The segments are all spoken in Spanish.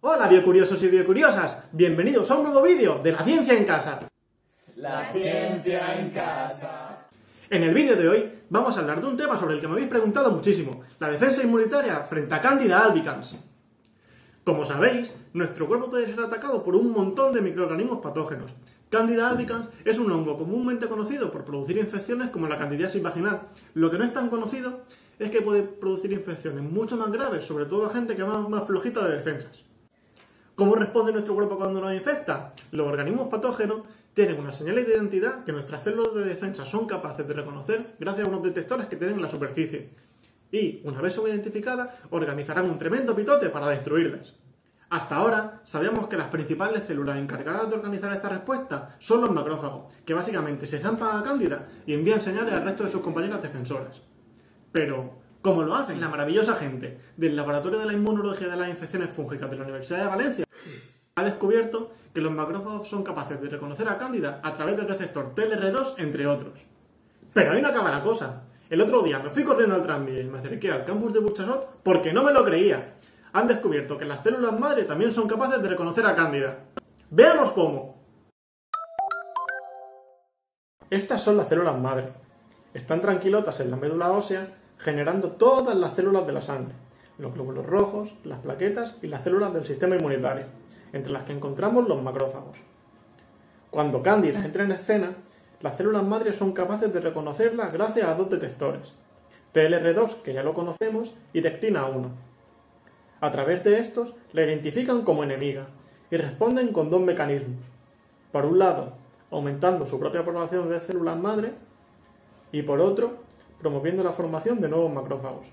Hola biocuriosos y biocuriosas, bienvenidos a un nuevo vídeo de la ciencia en casa. La ciencia en casa. En el vídeo de hoy vamos a hablar de un tema sobre el que me habéis preguntado muchísimo, la defensa inmunitaria frente a Candida albicans. Como sabéis, nuestro cuerpo puede ser atacado por un montón de microorganismos patógenos. Candida albicans es un hongo comúnmente conocido por producir infecciones como la candidiasis vaginal. Lo que no es tan conocido es que puede producir infecciones mucho más graves, sobre todo a gente que va más flojita de defensas. ¿Cómo responde nuestro cuerpo cuando nos infecta? Los organismos patógenos tienen unas señales de identidad que nuestras células de defensa son capaces de reconocer gracias a unos detectores que tienen en la superficie. Y, una vez subidentificadas, organizarán un tremendo pitote para destruirlas. Hasta ahora, sabíamos que las principales células encargadas de organizar esta respuesta son los macrófagos, que básicamente se zampan a Cándida y envían señales al resto de sus compañeras defensoras. Pero, ¿cómo lo hacen? La maravillosa gente del Laboratorio de la Inmunología de las Infecciones Fúngicas de la Universidad de Valencia ha descubierto que los macrófagos son capaces de reconocer a Cándida a través del receptor TLR2, entre otros. Pero ahí no acaba la cosa. El otro día me fui corriendo al tranvía y me acerqué al campus de Burchasot porque no me lo creía. Han descubierto que las células madre también son capaces de reconocer a Cándida. ¡Veamos cómo! Estas son las células madre. Están tranquilotas en la médula ósea, generando todas las células de la sangre, los glóbulos rojos, las plaquetas y las células del sistema inmunitario, entre las que encontramos los macrófagos. Cuando Cándida entra en escena, las células madres son capaces de reconocerla gracias a dos detectores, TLR2, que ya lo conocemos, y Dectina-1. A través de estos, la identifican como enemiga y responden con dos mecanismos. Por un lado, aumentando su propia población de células madre, y por otro, promoviendo la formación de nuevos macrófagos,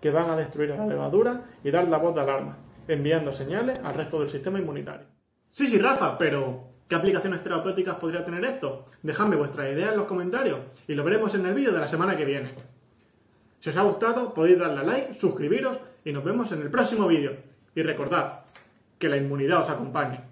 que van a destruir a la levadura y dar la voz de alarma, enviando señales al resto del sistema inmunitario. Sí, Rafa, pero ¿qué aplicaciones terapéuticas podría tener esto? Dejadme vuestras ideas en los comentarios y lo veremos en el vídeo de la semana que viene. Si os ha gustado, podéis darle a like, suscribiros y nos vemos en el próximo vídeo. Y recordad, que la inmunidad os acompañe.